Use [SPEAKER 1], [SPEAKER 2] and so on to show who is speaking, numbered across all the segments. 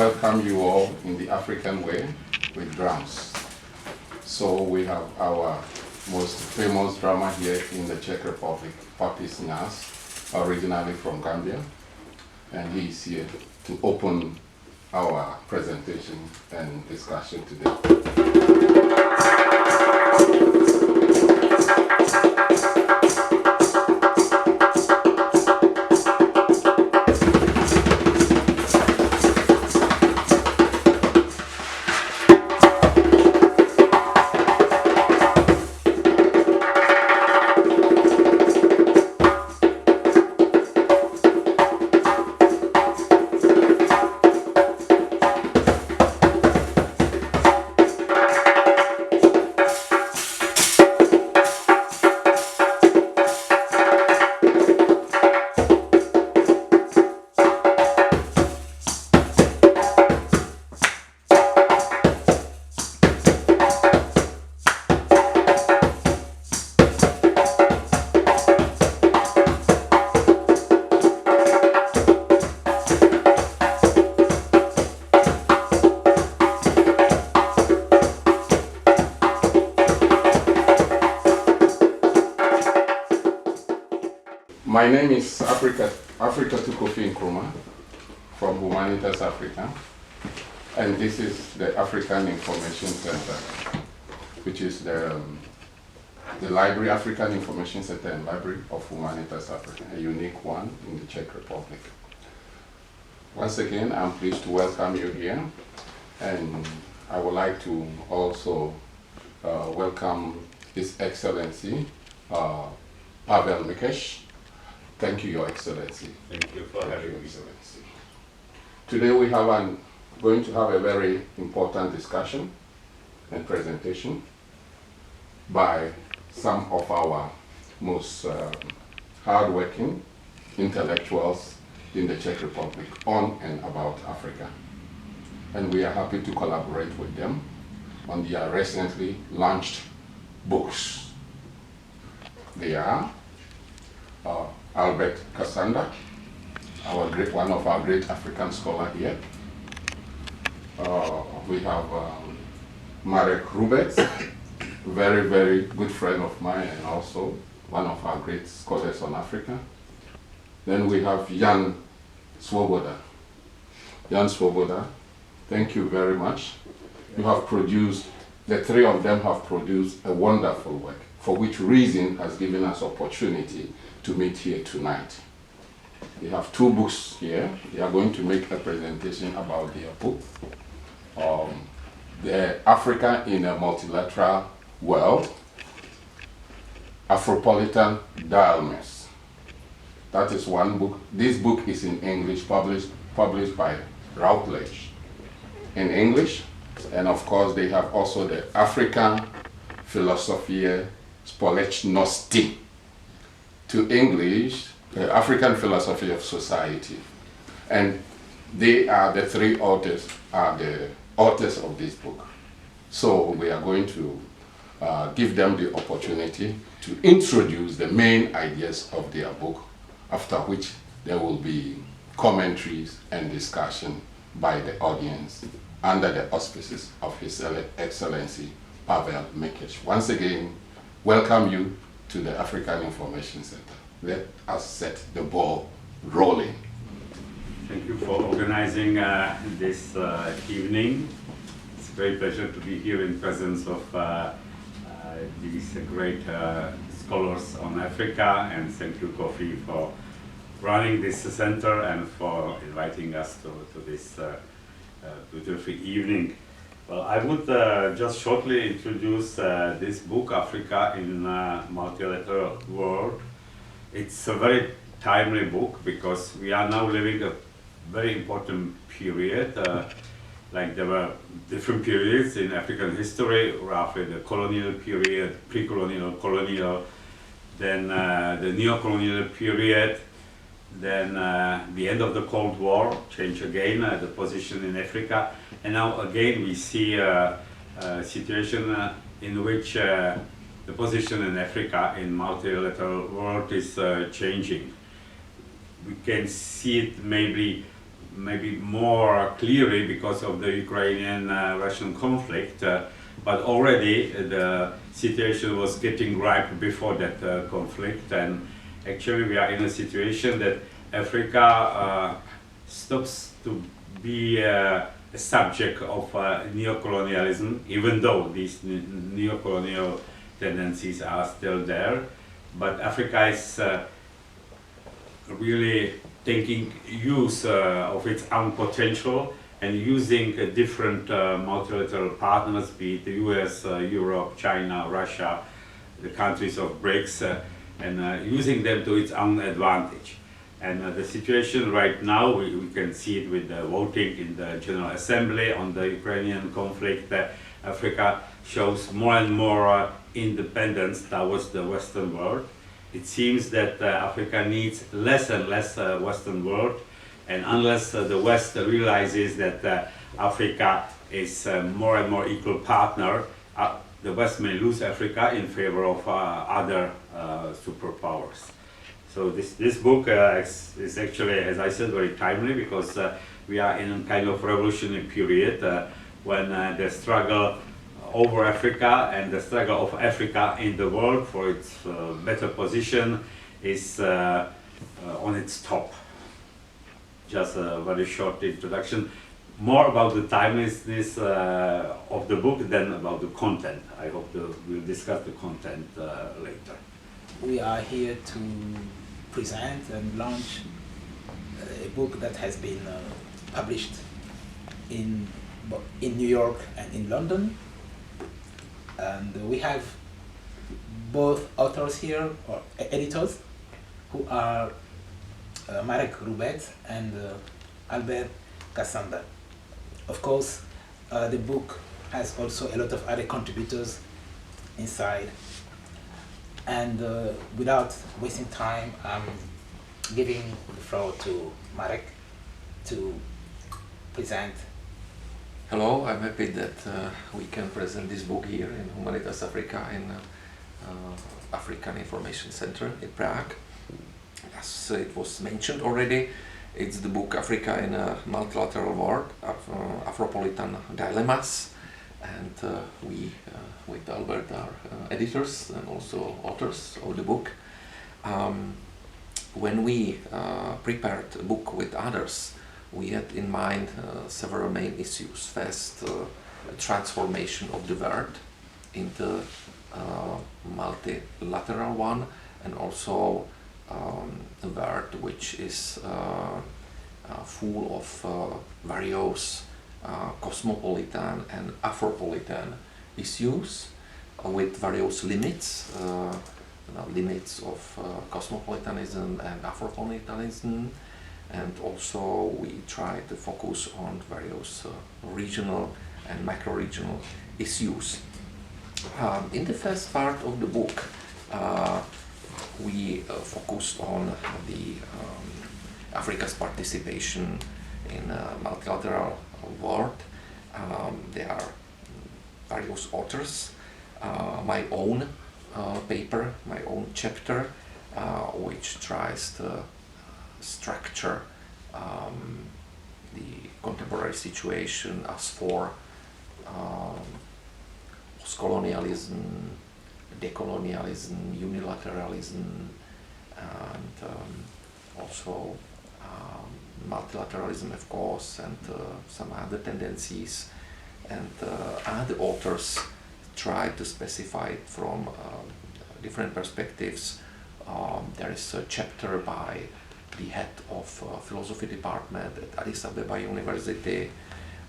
[SPEAKER 1] welcome you all in the African way with drums. So we have our most famous drummer here in the Czech Republic, Papi Snas, originally from Gambia, and he is here to open our presentation and discussion today. My name is Afrika to Kofi Nkrumah from Humanitas Africa, and this is the African Information Center, which is the library, African Information Center and Library of Humanitas Africa, a unique one in the Czech Republic. Once again, I'm pleased to welcome you here, and I would like to also welcome His Excellency Pavel Mikeš. Thank you, Your Excellency.
[SPEAKER 2] Thank you for having me.
[SPEAKER 1] Excellency. Today we have going to have a very important discussion and presentation by some of our most hardworking intellectuals in the Czech Republic on and about Africa. And we are happy to collaborate with them on their recently launched books. They are Albert Kasanda, one of our great African scholars here. We have Marek Hrubec, very, very good friend of mine and also one of our great scholars on Africa. Then we have Jan Svoboda. Jan Svoboda, thank you very much. You have produced, the three of them have produced a wonderful work, for which reason has given us opportunity to meet here tonight. They have two books here. They are going to make a presentation about their book, the Africa in a Multilateral World, Afropolitan Dilemmas. That is one book. This book is in English, published by Routledge in English, and of course they have also the African Philosophiae Społeczności, to English, the African Philosophy of Society. And they are the three authors, of this book. So we are going to give them the opportunity to introduce the main ideas of their book, after which there will be commentaries and discussion by the audience under the auspices of His Excellency Pavel Mikeš. Once again, welcome you to the African Information Center. Let us set the ball rolling.
[SPEAKER 2] Thank you for organizing this evening. It's a great pleasure to be here in presence of these great scholars on Africa, and thank you, Kofi, for running this center and for inviting us to this beautiful evening. Well, I would just shortly introduce this book, Africa in a Multilateral World. It's a very timely book because we are now living a very important period. Like there were different periods in African history, roughly the colonial period, pre-colonial, colonial, then the neo-colonial period, then the end of the Cold War, change again the position in Africa, and now again we see a situation in which the position in Africa in multilateral world is changing. We can see it maybe maybe more clearly because of the Ukrainian-Russian conflict, but already the situation was getting ripe before that conflict, and actually we are in a situation that Africa stops to be a subject of neocolonialism, even though these neocolonial tendencies are still there, but Africa is really taking use of its own potential and using different multilateral partners, be it the US, Europe, China, Russia, the countries of BRICS, and using them to its own advantage. And the situation right now, we can see it with the voting in the General Assembly on the Ukrainian conflict. Africa shows more and more independence towards the Western world. It seems that Africa needs less and less Western world, and unless the West realizes that Africa is a more and more equal partner, the West may lose Africa in favor of other superpowers. So this book is actually, as I said, very timely, because we are in a kind of revolutionary period when the struggle over Africa and the struggle of Africa in the world for its better position is on its top. Just a very short introduction. More about the timelessness of the book than about the content. I hope we'll discuss the content later.
[SPEAKER 3] We are here to present and launch a book that has been published in New York and in London. And we have both authors here, or editors, who are Marek Hrubec and Albert Kasanda. Of course, the book has also a lot of other contributors inside. And without wasting time, I'm giving the floor to Marek to present.
[SPEAKER 4] Hello, I'm happy that we can present this book here in Humanitas Africa in African Information Center in Prague. As it was mentioned already, it's the book Africa in a Multilateral World, Afropolitan Dilemmas, and we with Albert are editors and also authors of the book. When we prepared a book with others, we had in mind several main issues. First, transformation of the world into multilateral one, and also a world which is full of various cosmopolitan and Afropolitan issues with various limits, limits of cosmopolitanism and Afropolitanism, and also we try to focus on various regional and macro-regional issues. In the first part of the book, we focused on the Africa's participation in a multilateral world. There are various authors, my own paper, my own chapter, which tries to structure the contemporary situation as for post-colonialism, decolonialism, unilateralism, and also multilateralism, of course, and some other tendencies. And other authors try to specify it from different perspectives. There is a chapter by the head of philosophy department at Addis Ababa University,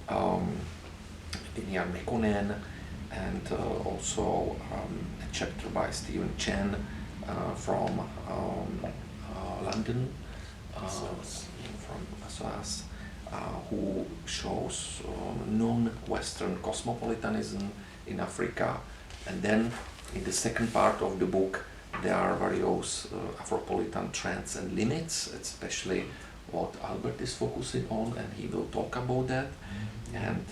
[SPEAKER 4] Dinian Mekonnen, and also a chapter by Stephen Chen from London, from SOAS, who shows non-Western cosmopolitanism in Africa. And then in the second part of the book, there are various Afropolitan trends and limits, especially what Albert is focusing on, and he will talk about that. And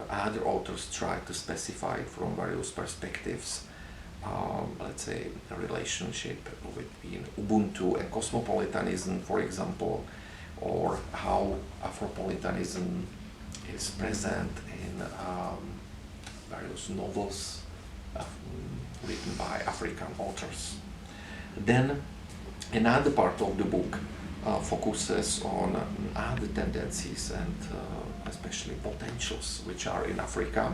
[SPEAKER 4] other authors try to specify it from various perspectives, let's say a relationship between Ubuntu and cosmopolitanism, for example, or how Afropolitanism is present in various novels written by African authors. Then another part of the book focuses on other tendencies and especially potentials which are in Africa.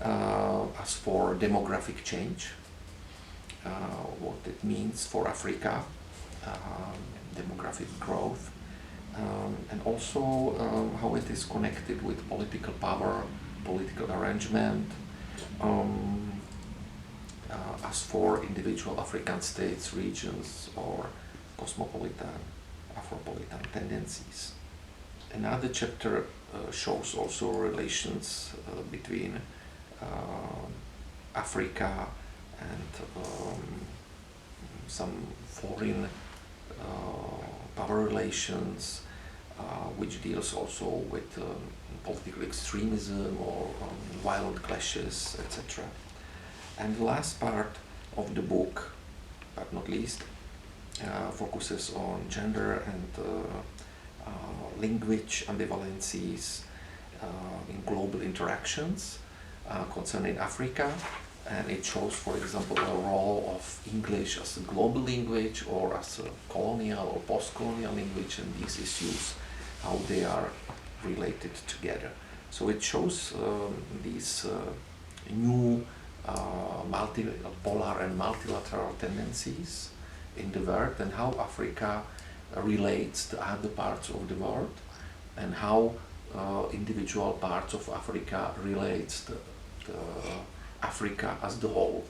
[SPEAKER 4] As for demographic change, what it means for Africa, demographic growth, and also how it is connected with political power, political arrangement, as for individual African states, regions, or cosmopolitan, Afropolitan tendencies. Another chapter shows also relations between Africa and some foreign power relations, which deals also with political extremism or violent clashes, etc. And the last part of the book, but not least, focuses on gender and language ambivalencies in global interactions concerning Africa, and it shows, for example, the role of English as a global language or as a colonial or post-colonial language, and these issues, how they are related together. So it shows these new multipolar and multilateral tendencies in the world, and how Africa relates to other parts of the world, and how individual parts of Africa relates to Africa as the whole.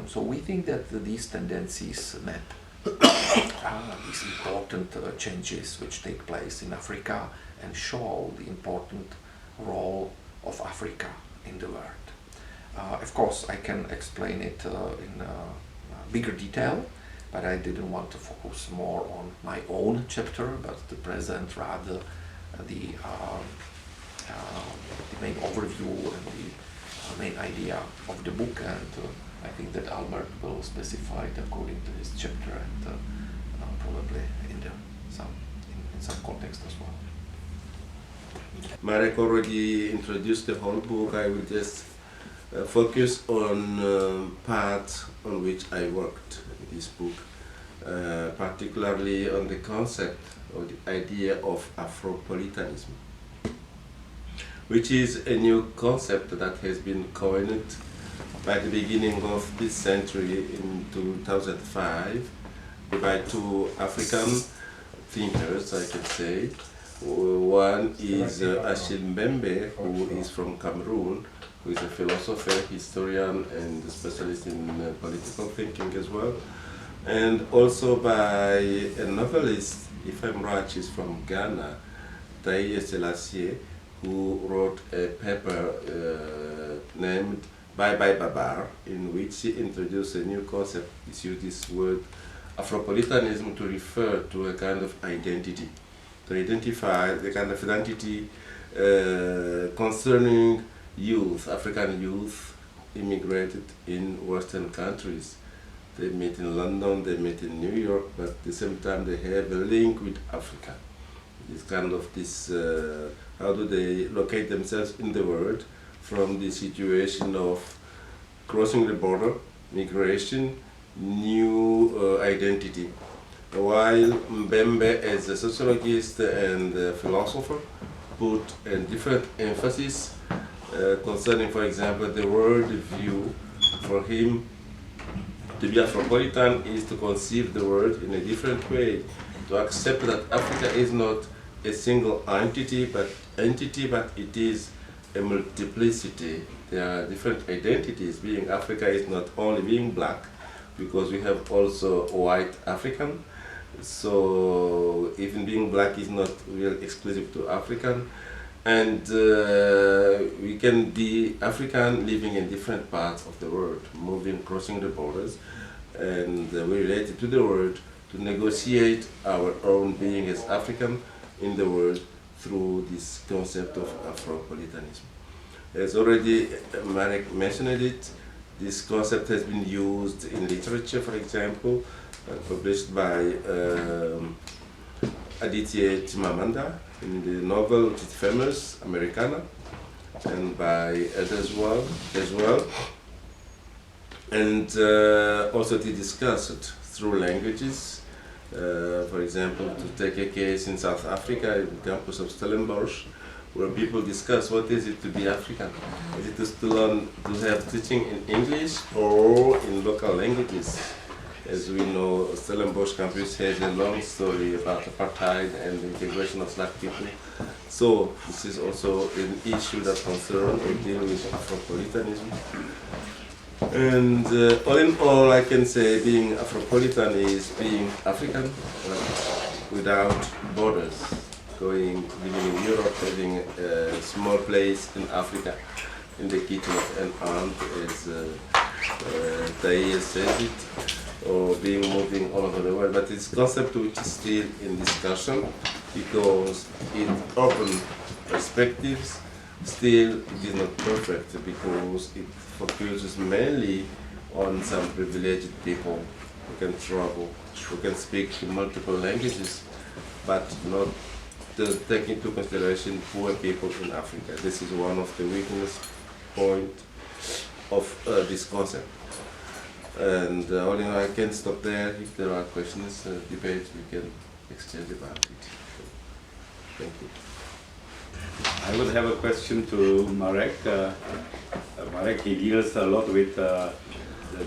[SPEAKER 4] So we think that these tendencies map these important changes which take place in Africa and show the important role of Africa in the world. Of course, I can explain it in bigger detail, but I didn't want to focus more on my own chapter, but to present rather the main overview and the main idea of the book, and I think that Albert will specify it according to his chapter and probably in some context as well.
[SPEAKER 5] Marek already introduced the whole book. I will just focus on parts on which I worked in this book, particularly on the concept or the idea of Afropolitanism, which is a new concept that has been coined by the beginning of this century in 2005 by two African thinkers, I can say. One is Achille Mbembe, who is from Cameroon, who is a philosopher, historian, and specialist in political thinking as well. And also by a novelist, if I'm right, she's from Ghana, Taye Selassie, who wrote a paper named Bye Bye Babar, in which she introduced a new concept. She used this word Afropolitanism to refer to a kind of identity, to identify the kind of identity concerning youth, African youth immigrated in Western countries. They meet in London, they meet in New York, but at the same time they have a link with Africa. This kind of how do they locate themselves in the world from the situation of crossing the border, migration, new identity. While Mbembe, as a sociologist and a philosopher, put a different emphasis concerning, for example, the world view. For him, to be Afropolitan is to conceive the world in a different way, to accept that Africa is not a single entity, but it is a multiplicity. There are different identities. Being Africa is not only being black, because we have also white African. So even being black is not really exclusive to African. And we can be African living in different parts of the world, moving, crossing the borders, and we relate to the world to negotiate our own being as African in the world through this concept of Afropolitanism. As already Marek mentioned it, this concept has been used in literature, for example, published by Aditya Chimamanda in the novel which is famous, Americana, and by others as well. And also to discuss it through languages. For example, to take a case in South Africa, in the campus of Stellenbosch, where people discuss what is it to be African. Is it to learn to have teaching in English or in local languages? As we know, Stellenbosch campus has a long story about apartheid and the integration of black people. So this is also an issue that concerns or deals with Afropolitanism. And all in all, I can say being Afropolitan is being African without borders. Living in Europe, having a small place in Africa, in the kitchen of an aunt, as Thais says it, or moving all over the world. But it's a concept which is still in discussion because it opens perspectives. Still, it is not perfect because it focuses mainly on some privileged people who can travel, who can speak multiple languages, but not take into consideration poor people in Africa. This is one of the weakness points of this concept. And I can stop there. If there are questions, debates, we can exchange about it. Thank you.
[SPEAKER 2] I would have a question to Marek. Marek, he deals a lot with the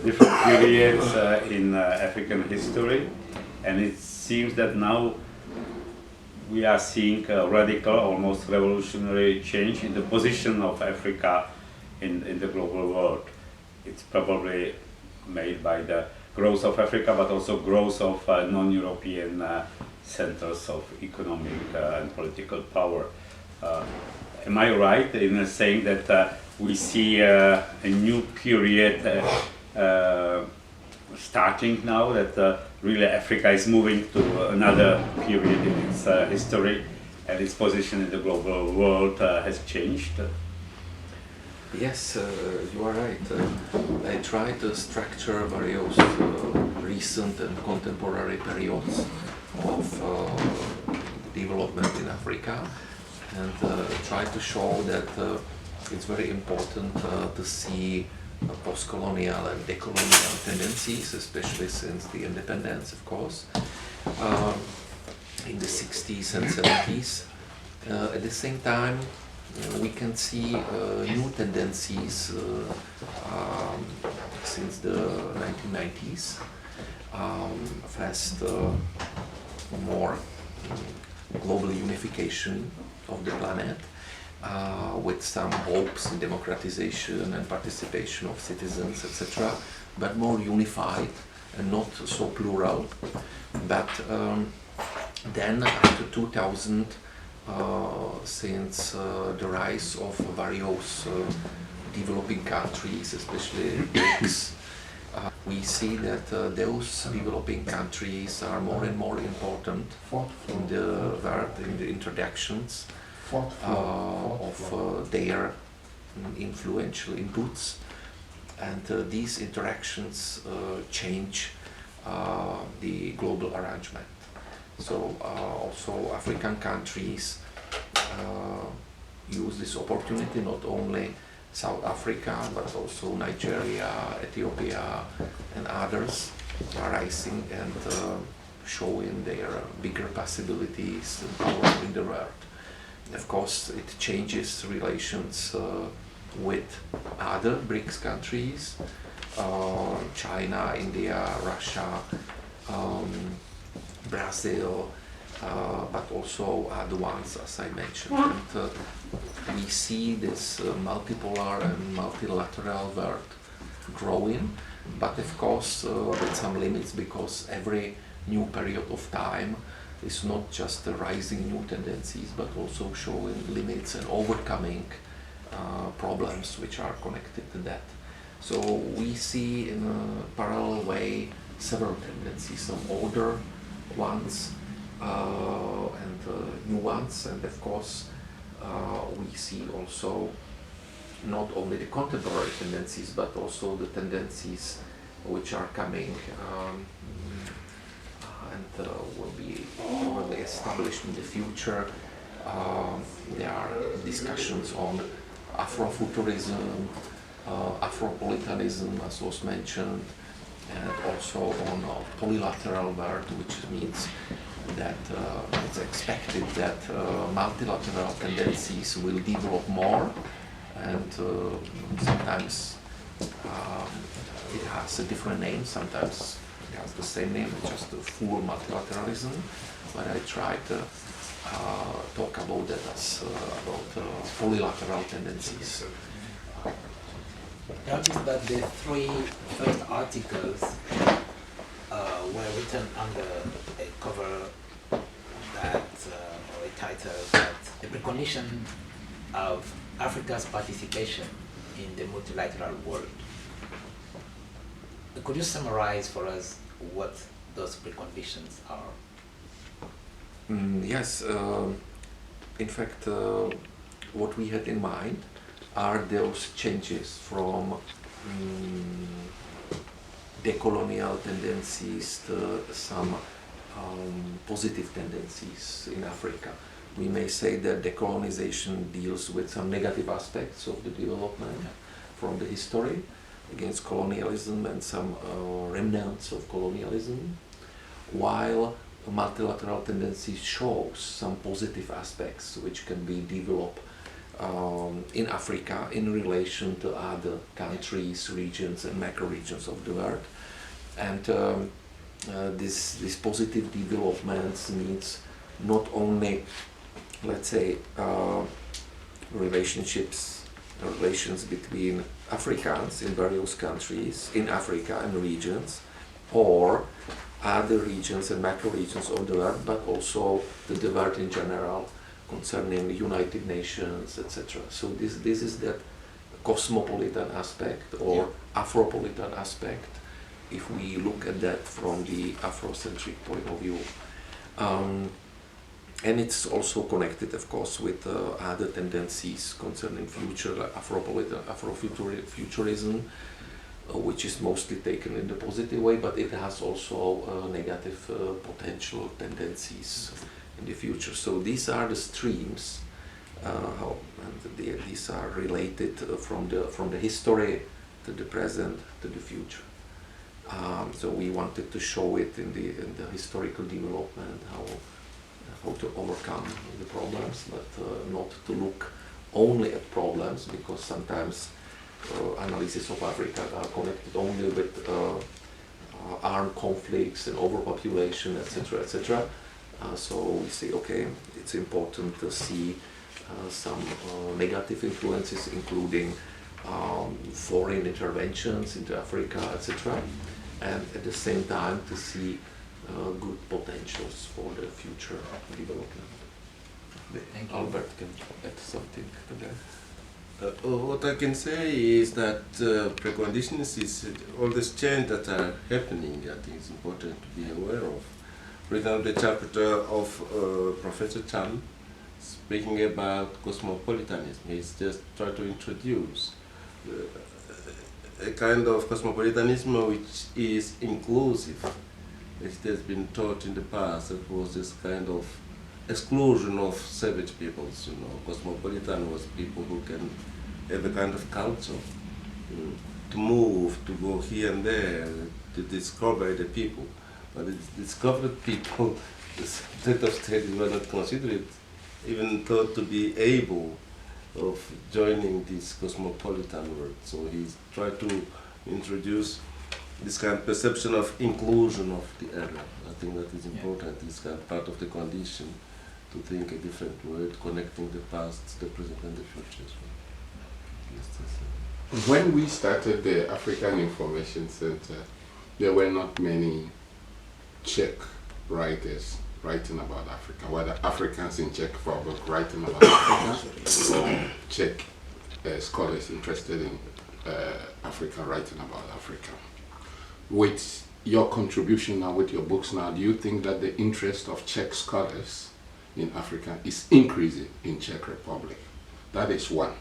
[SPEAKER 2] different periods in African history, and it seems that now we are seeing a radical, almost revolutionary change in the position of Africa in the global world. It's probably made by the growth of Africa, but also growth of non-European centers of economic and political power. Am I right in saying that we see a new period starting now, that really Africa is moving to another period in its history, and its position in the global world has changed?
[SPEAKER 4] Yes, you are right. I tried to structure various recent and contemporary periods of development in Africa, and try to show that it's very important to see post-colonial and decolonial tendencies, especially since the independence, of course, in the 60s and 70s. At the same time, we can see new tendencies since the 1990s. First, more global unification of the planet, with some hopes in democratization and participation of citizens, etc., but more unified and not so plural. But then after 2000, since the rise of various developing countries, especially BRICS, we see that those developing countries are more and more important in the world, in the introductions of their influential inputs, and these interactions change the global arrangement. So also African countries use this opportunity, not only South Africa, but also Nigeria, Ethiopia, and others are rising and showing their bigger possibilities and power in the world. Of course, it changes relations with other BRICS countries, China, India, Russia, Brazil, but also other ones, as I mentioned. And we see this multipolar and multilateral world growing, but of course with some limits, because every new period of time is not just rising new tendencies, but also showing limits and overcoming problems which are connected to that. So we see in a parallel way several tendencies, some older ones and new ones, and of course we see also not only the contemporary tendencies, but also the tendencies which are coming and will be probably established in the future. There are discussions on Afrofuturism, Afropolitanism, as was mentioned, and also on Polylateral World, which means that it's expected that multilateral tendencies will develop more, and sometimes it has a different name, sometimes it has the same name, it's just a full multilateralism, but I try to talk about that as about polylateral tendencies.
[SPEAKER 3] Notice that the three first articles were written under a cover that, or a title that the precondition of Africa's participation in the multilateral world. Could you summarize for us what those preconditions are?
[SPEAKER 4] Yes, in fact, what we had in mind are those changes from decolonial tendencies to some positive tendencies in Africa. We may say that decolonization deals with some negative aspects of the development from the history against colonialism and some remnants of colonialism, while multilateral tendency shows some positive aspects which can be developed in Africa in relation to other countries, regions and macro-regions of the world. And this positive developments means not only, let's say, relations between Africans in various countries in Africa and regions, or other regions and macro-regions of the world, but also the world in general, concerning the United Nations, etc. So this is that cosmopolitan aspect or Afropolitan aspect, if we look at that from the Afrocentric point of view. And it's also connected, of course, with other tendencies concerning future, like Afrofuturism, which is mostly taken in the positive way, but it has also negative potential tendencies in the future. So these are the streams, and these are related from the history to the present to the future. So we wanted to show it in the historical development, how to overcome the problems, but not to look only at problems, because sometimes analysis of Africa are connected only with armed conflicts and overpopulation, etc., etc. So we say, okay, it's important to see some negative influences, including foreign interventions into Africa, etc., and at the same time to see good potentials for the future development.
[SPEAKER 3] Thank you.
[SPEAKER 4] Albert can add something to that.
[SPEAKER 5] What I can say is that preconditions is all this change that are happening. I think it's important to be aware of. For example, the chapter of Professor Chan speaking about cosmopolitanism. He's just trying to introduce a kind of cosmopolitanism which is inclusive. It has been taught in the past that was this kind of exclusion of savage peoples. You know, cosmopolitan was people who can have a kind of culture, to move, to go here and there, to discover the people. But the discovered people, the state of studies were not considered, even thought to be able of joining this cosmopolitan world. So he's tried to introduce this kind of perception of inclusion of the area. I think that is important. It's kind of part of the condition to think a different word, connecting the past, the present, and the future.
[SPEAKER 1] When we started the African Information Center, there were not many Czech writers writing about Africa, whether Africans in Czech Republic writing about Africa, or Czech scholars interested in Africa writing about Africa. With your contribution now, with your books now, do you think that the interest of Czech scholars in Africa is increasing in Czech Republic? That is one.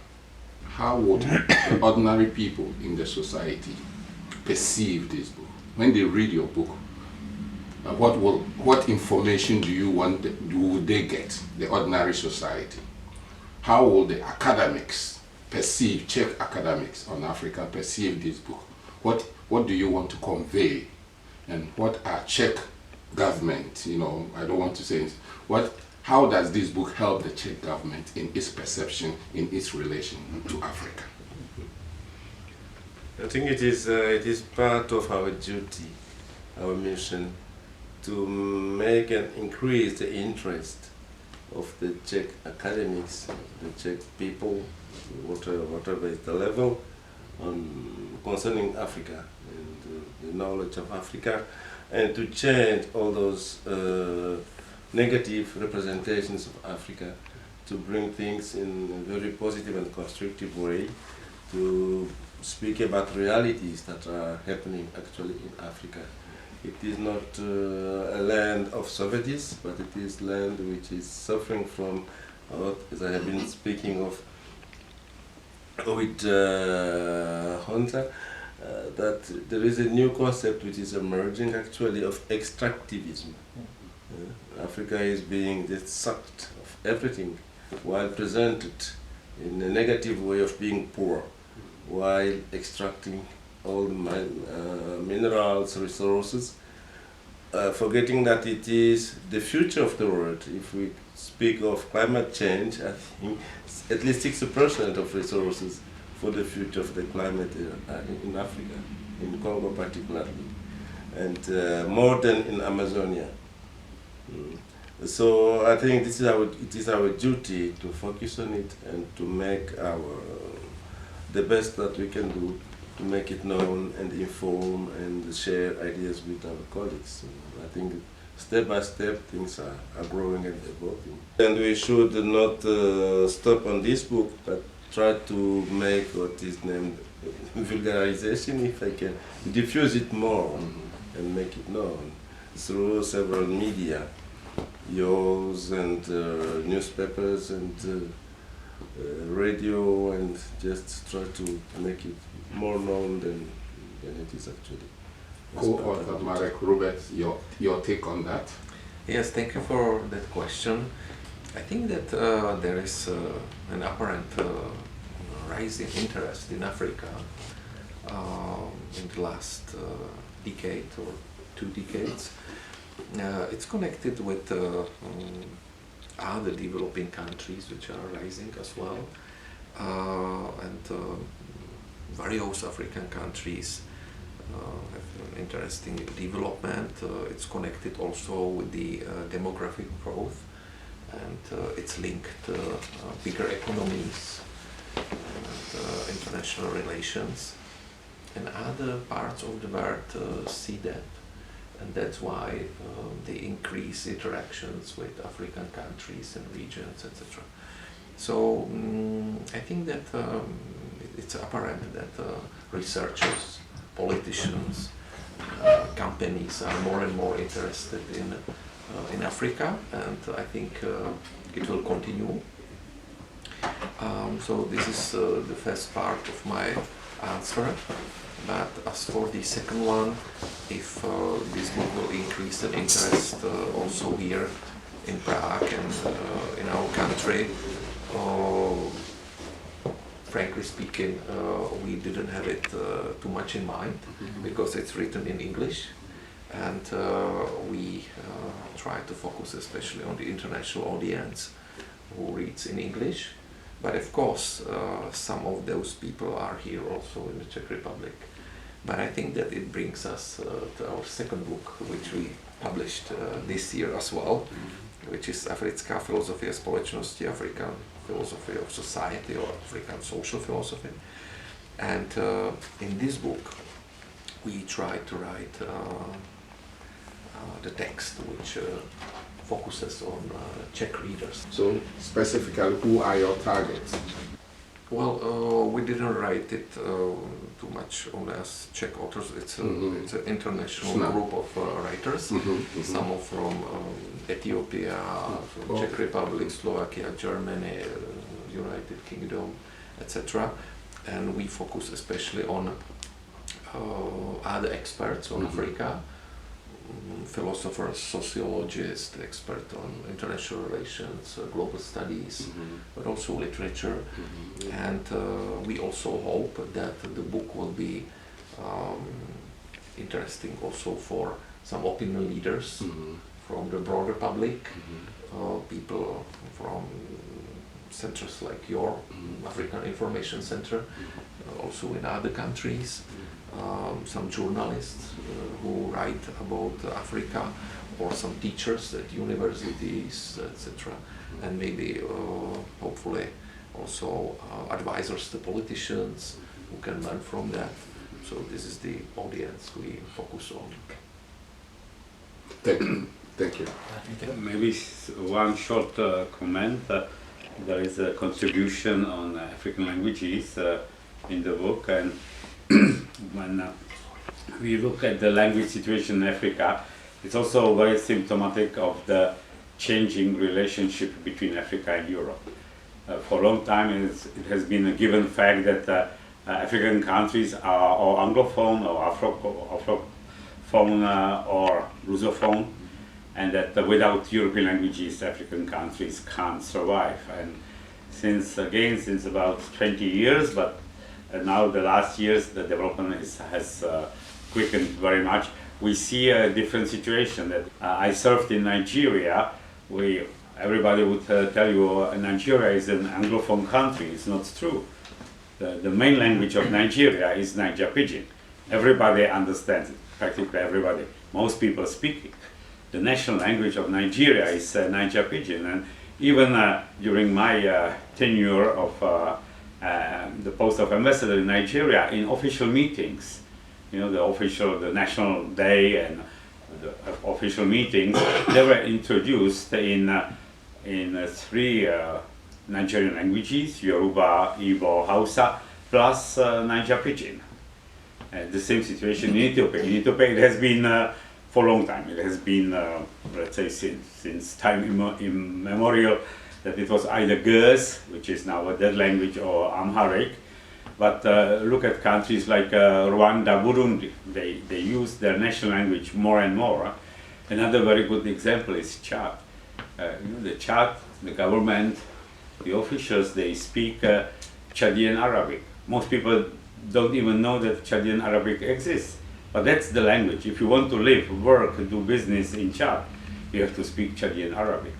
[SPEAKER 1] How would the ordinary people in the society perceive this book? When they read your book, What information would they get, the ordinary society? How will the academics perceive, Czech academics on Africa perceive this book? What do you want to convey? And what are Czech government, I don't want to say it, how does this book help the Czech government in its perception, in its relation to Africa?
[SPEAKER 5] I think it is part of our duty, our mission, to make and increase the interest of the Czech academics, the Czech people, whatever is the level, concerning Africa and the knowledge of Africa, and to change all those negative representations of Africa, to bring things in a very positive and constructive way, to speak about realities that are happening actually in Africa. It is not a land of Sovietism, but it is land which is suffering from what, as I have been speaking of with Hunter, that there is a new concept which is emerging actually of extractivism. Africa is being sucked of everything while presented in a negative way of being poor, while extracting all the minerals, resources, forgetting that it is the future of the world. If we speak of climate change, I think at least 60% of resources for the future of the climate in Africa, in Congo particularly, and more than in Amazonia. So I think it is our duty to focus on it and to make the best that we can do to make it known and inform and share ideas with our colleagues. I think step by step things are growing and evolving. And we should not stop on this book, but try to make what is named vulgarization, if I can, diffuse it more and make it known through several media, yours and newspapers and radio, and just try to make it more known than it is actually.
[SPEAKER 1] Co-author Marek Hrubec, your take on that?
[SPEAKER 4] Yes, thank you for that question. I think that there is an apparent rising interest in Africa in the last decade or 2 decades. It's connected with other developing countries which are rising as well, and various African countries have an interesting development. It's connected also with the demographic growth, and it's linked to bigger economies and international relations. And other parts of the world see that, and that's why they increase interactions with African countries and regions, etc. So I think that it's apparent that researchers, politicians, companies are more and more interested in Africa, and I think it will continue. So this is the first part of my answer. But as for the second one, if this book will increase the interest also here in Prague and in our country, frankly speaking, we didn't have it too much in mind, because it's written in English, and we try to focus especially on the international audience who reads in English. But of course, some of those people are here also in the Czech Republic. But I think that it brings us to our second book, which we published this year as well, which is Africká filozofie společnosti, African philosophy of society, or African social philosophy. And in this book, we try to write the text which focuses on Czech readers.
[SPEAKER 1] So specifically, who are your targets?
[SPEAKER 4] Well, we didn't write it too much only as Czech authors. It's an international group of writers. Some are from Ethiopia, from Czech Republic, Slovakia, Germany, United Kingdom, etc. And we focus especially on other experts on Africa, philosopher, sociologist, expert on international relations, global studies, but also literature. And we also hope that the book will be interesting also for some opinion leaders from the broader public, people from centers like your African Information Center, also in other countries, some journalists who write about Africa, or some teachers at universities, etc. And maybe, hopefully, also advisors to politicians who can learn from that. So this is the audience we focus on.
[SPEAKER 1] Thank you. Thank you.
[SPEAKER 2] Maybe one short comment. There is a contribution on African languages in the book, and when we look at the language situation in Africa, it's also very symptomatic of the changing relationship between Africa and Europe. For a long time, it has been a given fact that African countries are or Anglophone or Afrophone or Lusophone, and that without European languages, African countries can't survive. And since about 20 years, but now the last years, the development has quickened very much. We see a different situation. That I served in Nigeria. Everybody would tell you Nigeria is an Anglophone country. It's not true. The main language of Nigeria is Niger Pidgin. Everybody understands it, practically everybody. Most people speak it. The national language of Nigeria is Niger Pidgin, and even during my tenure of the post of ambassador in Nigeria, in official meetings, the National Day and the official meetings, they were introduced in 3 Nigerian languages: Yoruba, Igbo, Hausa, plus Niger Pidgin. The same situation in Ethiopia. In Ethiopia, it has been for a long time. It has been, let's say, since time immemorial, that it was either Gers, which is now a dead language, or Amharic. But look at countries like Rwanda, Burundi. They use their national language more and more. Another very good example is Chad. The Chad, the government, the officials, they speak Chadian Arabic. Most people don't even know that Chadian Arabic exists. But that's the language. If you want to live, work, do business in Chad, you have to speak Chadian Arabic.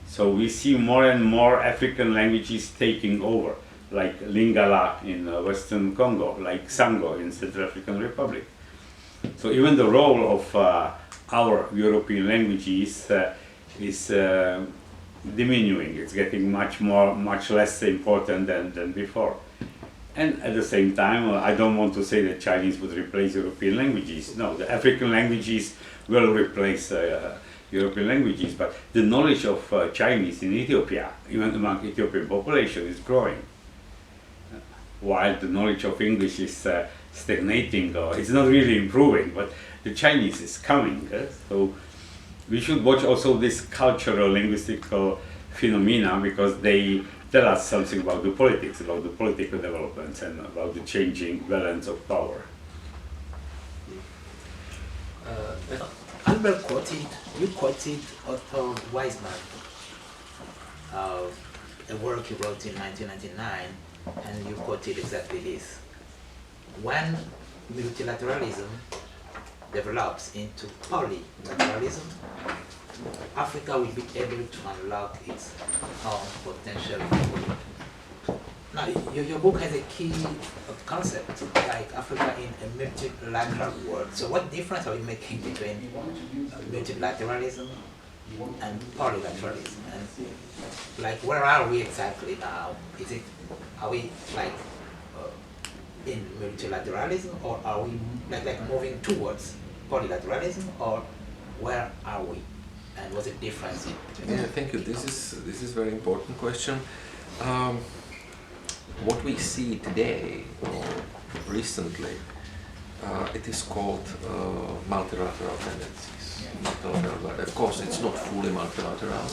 [SPEAKER 2] So we see more and more African languages taking over, like Lingala in Western Congo, like Sango in Central African Republic. So even the role of our European languages is diminuing. It's getting much less important than before. And at the same time, I don't want to say that Chinese would replace European languages. No, the African languages will replace European languages, but the knowledge of Chinese in Ethiopia, even among Ethiopian population, is growing. While the knowledge of English is stagnating, or it's not really improving, but the Chinese is coming. So we should watch also this cultural, linguistical phenomena, because they tell us something about the politics, about the political developments, and about the changing balance of power.
[SPEAKER 3] Albert quoted Otto Weismann, a work he wrote in 1999, and you quoted exactly this. When multilateralism develops into polylateralism, Africa will be able to unlock its own potential. Now, your book has a key concept, like Africa in a multilateral world. So what difference are you making between multilateralism and polylateralism? And like, where are we exactly now? Are we like in multilateralism, or are we like moving towards polylateralism, or where are we? And what's the difference between
[SPEAKER 4] Yeah, thank you. This is very important question. What we see today, or recently, it is called multilateral tendencies. Multilateral, but of course, it's not fully multilateral,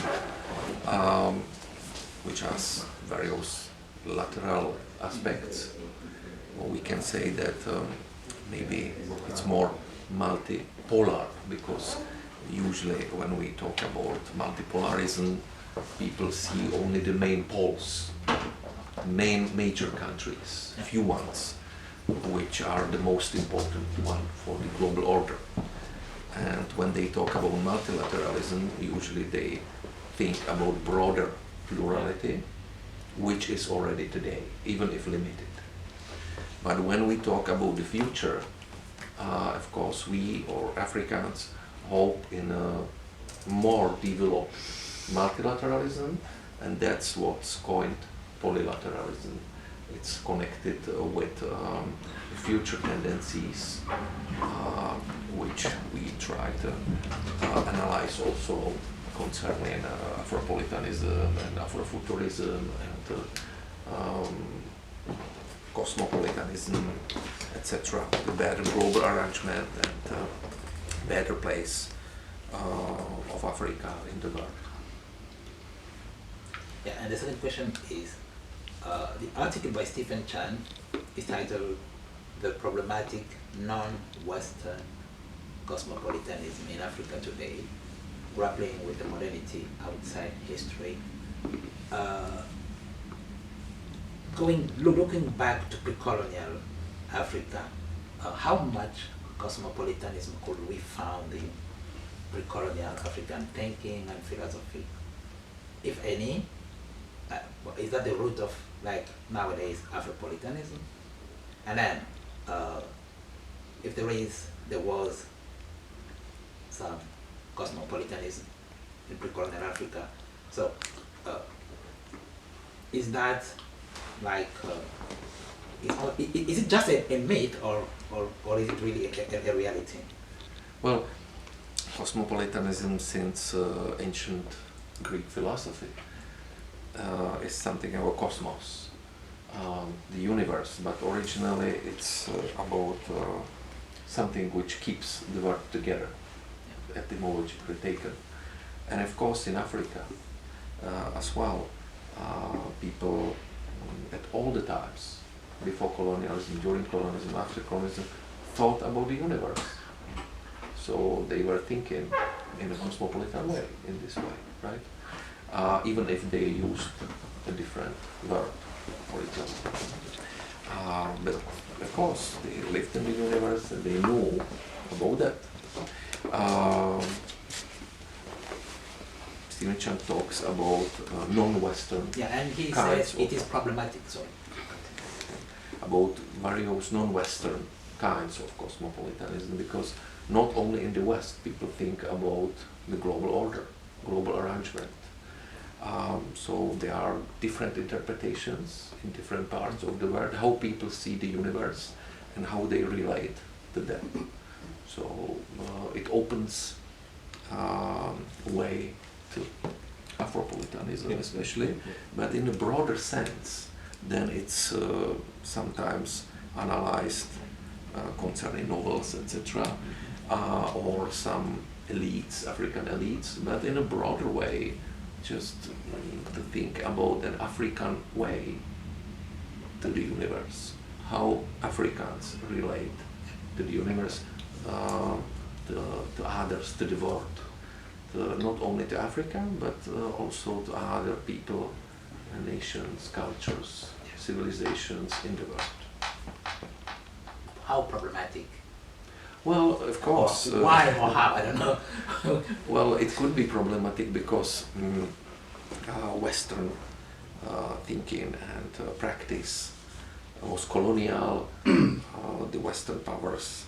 [SPEAKER 4] which has various lateral aspects. Or we can say that maybe it's more multipolar, because usually when we talk about multipolarism, people see only the main poles, major countries, few ones, which are the most important one for the global order. And when they talk about multilateralism, usually they think about broader plurality, which is already today, even if limited. But when we talk about the future, of course, we or Africans hope in a more developed multilateralism, and that's what's coined polylateralism. It's connected with future tendencies, which we try to analyze also concerning Afropolitanism and Afrofuturism and cosmopolitanism, etc. The better global arrangement and better place of Africa in the world.
[SPEAKER 3] Yeah, and the second question is, the article by Stephen Chan is titled "The Problematic Non-Western Cosmopolitanism in Africa Today, Grappling with the Modernity Outside History." Looking back to pre-colonial Africa, how much cosmopolitanism could we find in pre-colonial African thinking and philosophy, if any? Is that the root of, like, nowadays Afropolitanism? And then, if there was some cosmopolitanism in pre-colonial Africa, so is that like, is it just a myth, or is it really a reality?
[SPEAKER 4] Well, cosmopolitanism since ancient Greek philosophy is something about cosmos, the universe, but originally it's about something which keeps the world together, etymologically taken. And of course in Africa as well, people at all the times, before colonialism, during colonialism, after colonialism, thought about the universe. So they were thinking in a cosmopolitan way, in this way, right? Even if they used a different word, for example. But of course, they lived in the universe and they knew about that. Stephen Chan talks about non-Western
[SPEAKER 3] and he
[SPEAKER 4] kinds
[SPEAKER 3] says it is problematic, sorry.
[SPEAKER 4] About various non-Western kinds of cosmopolitanism, because not only in the West people think about the global order, global arrangement. So there are different interpretations in different parts of the world, how people see the universe and how they relate to that. So it opens a way to Afropolitanism especially, but in a broader sense, then it's sometimes analyzed concerning novels, etc., or some elites, African elites, but in a broader way, just to think about an African way to the universe, how Africans relate to the universe, to others, to the world, not only to Africa, but also to other people, nations, cultures, civilizations in the world.
[SPEAKER 3] How problematic?
[SPEAKER 4] Well, of course.
[SPEAKER 3] Why or how? I don't know.
[SPEAKER 4] Well, it could be problematic because Western thinking and practice was colonial. The Western powers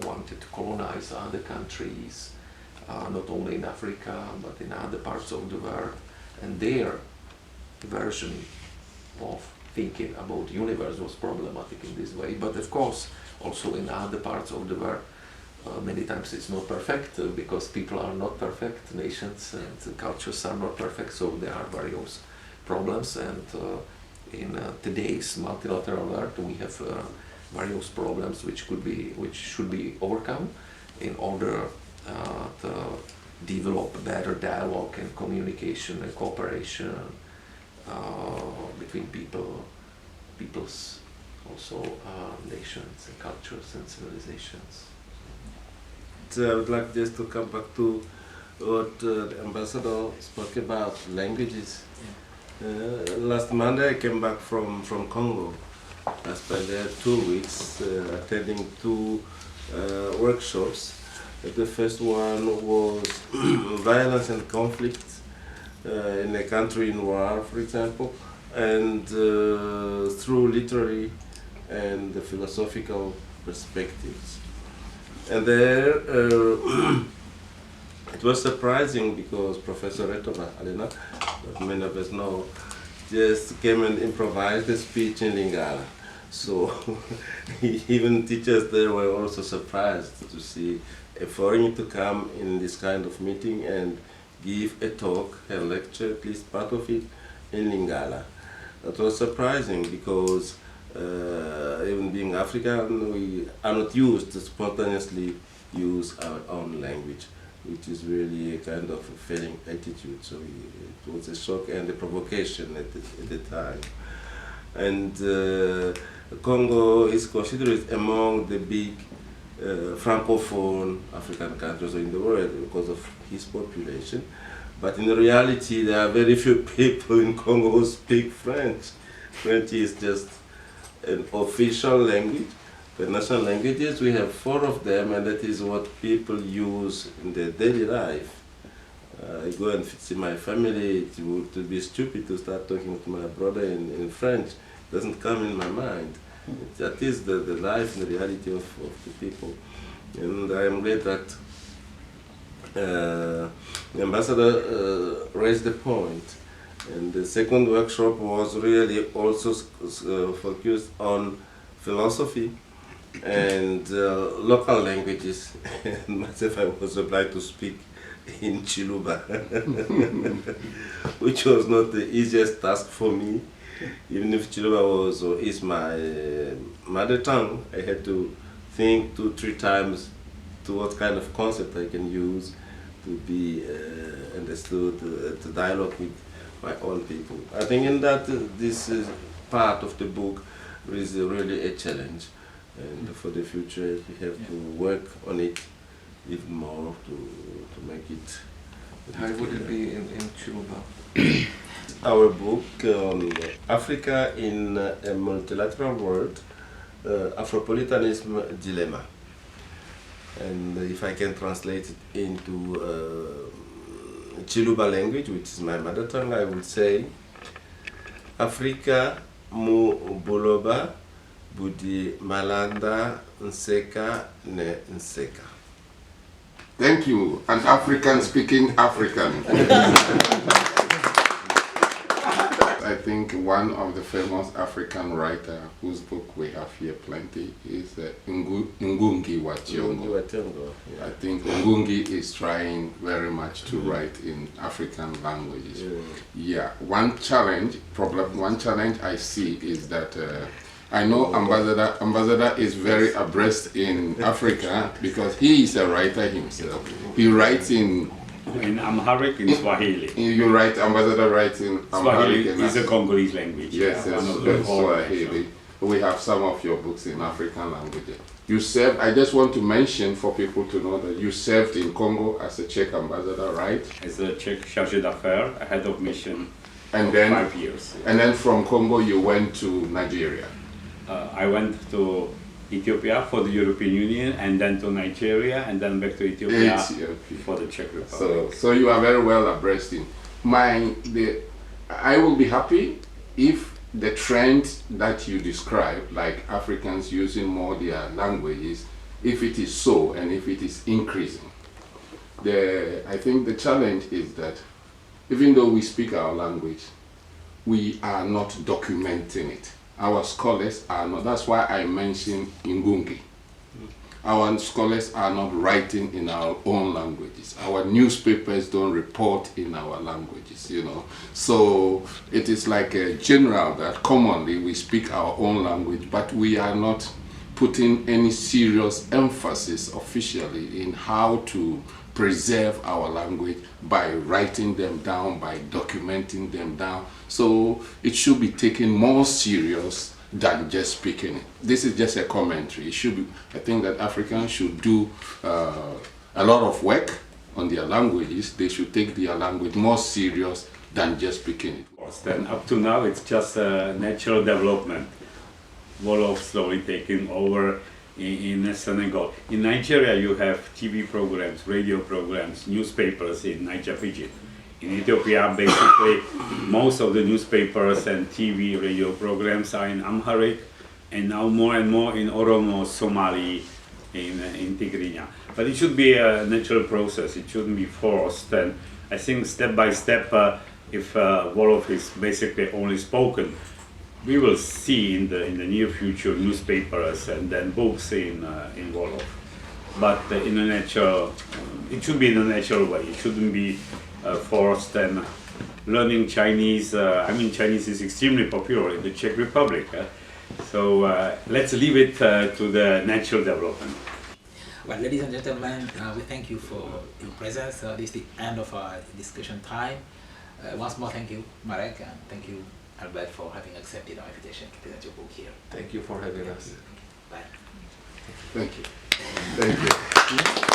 [SPEAKER 4] wanted to colonize other countries, not only in Africa, but in other parts of the world. And their version of thinking about the universe was problematic in this way. But of course, also in other parts of the world, many times it's not perfect because people are not perfect, nations and cultures are not perfect, so there are various problems. And in today's multilateral world, we have various problems which should be overcome in order to develop better dialogue and communication and cooperation between peoples, also nations and cultures and civilizations.
[SPEAKER 5] I would like just to come back to what the ambassador spoke about, languages. Last Monday I came back from Congo. I spent there 2 weeks attending 2 workshops. The first one was violence and conflict in a country in war, for example, and through literary and the philosophical perspectives. And there it was surprising because Professor Retova, Alena, that many of us know, just came and improvised a speech in Lingala. So even teachers there were also surprised to see a foreigner to come in this kind of meeting and give a talk, a lecture, at least part of it, in Lingala. That was surprising because even being African, we are not used to spontaneously use our own language, which is really a kind of a failing attitude. So it was a shock and a provocation at the time. And Congo is considered among the big Francophone African countries in the world because of his population. But in reality, there are very few people in Congo who speak French. French is just an official language. The national languages, we have 4 of them, and that is what people use in their daily life. I go and see my family, it would be stupid to start talking to my brother in French. It doesn't come in my mind. That is the life and the reality of the people. And I am glad that the ambassador raised the point. And the second workshop was really also focused on philosophy and local languages. And myself, I was obliged to speak in Chiluba, which was not the easiest task for me. Even if Chiluba is my mother tongue, I had to think 2-3 times to what kind of concept I can use to be understood, to dialogue with my own people. I think in that this is part of the book is really a challenge, and for the future we have to work on it even more to make it.
[SPEAKER 4] How would it be in Chiluba?
[SPEAKER 5] Our book on Africa in a Multilateral World, Afropolitanism Dilemma. And if I can translate it into Chiluba language, which is my mother tongue, I would say Afrika mu buloba budi malanda nseka ne nseka.
[SPEAKER 1] Thank you. An African speaking African. I think one of the famous African writer whose book we have here plenty is Ngugi wa Thiong'o.
[SPEAKER 5] Yeah.
[SPEAKER 1] I think Ngugi is trying very much to write in African languages. Yeah. One challenge I see is that I know Ambassador is very abreast in Africa because he is a writer himself. He writes in
[SPEAKER 2] Amharic, in Swahili.
[SPEAKER 1] You write, Ambassador writes in Amharic.
[SPEAKER 2] Swahili is a Congolese language.
[SPEAKER 1] Yes,
[SPEAKER 2] one
[SPEAKER 1] yes,
[SPEAKER 2] of the
[SPEAKER 1] Swahili. We have some of your books in African languages. You served, I just want to mention for people to know that you served in Congo as a Czech ambassador, right?
[SPEAKER 2] As a Czech chargé d'affaires, head of mission
[SPEAKER 1] And
[SPEAKER 2] for
[SPEAKER 1] then,
[SPEAKER 2] 5 years.
[SPEAKER 1] And then from Congo you went to Nigeria.
[SPEAKER 2] I went to Ethiopia for the European Union, and then to Nigeria, and then back to Ethiopia for the Czech Republic.
[SPEAKER 1] So you are very well abreast in. I will be happy if the trend that you describe, like Africans using more their languages, if it is so and if it is increasing. I think the challenge is that even though we speak our language, we are not documenting it. Our scholars are not, that's why I mentioned Ngugi. Our scholars are not writing in our own languages. Our newspapers don't report in our languages, you know. So it is like a general that commonly we speak our own language, but we are not putting any serious emphasis officially in how to preserve our language by writing them down, by documenting them down. So it should be taken more serious than just speaking it. This is just a commentary. It should be, I think that Africans should do a a lot of work on their languages, they should take their language more serious than just speaking it.
[SPEAKER 2] Then up to now, it's just a natural development. Wolof slowly taking over in Senegal. In Nigeria, you have TV programs, radio programs, newspapers in Niger Pidgin. In Ethiopia, basically, most of the newspapers and TV, radio programs are in Amharic, and now more and more in Oromo, Somali, in Tigrinya. But it should be a natural process. It shouldn't be forced. And I think step by step, if Wolof is basically only spoken, we will see in the near future newspapers and then books in Wolof. But in a natural, it should be in a natural way. It shouldn't be forced. And learning Chinese, I mean, Chinese is extremely popular in the Czech Republic. So let's leave it to the natural development.
[SPEAKER 3] Well, ladies and gentlemen, we thank you for your presence. This is the end of our discussion time. Once more, thank you, Marek, and thank you, Albert, for having accepted our invitation to present your book here.
[SPEAKER 4] Thank you for having us.
[SPEAKER 3] Bye.
[SPEAKER 1] Thank you. Thank you.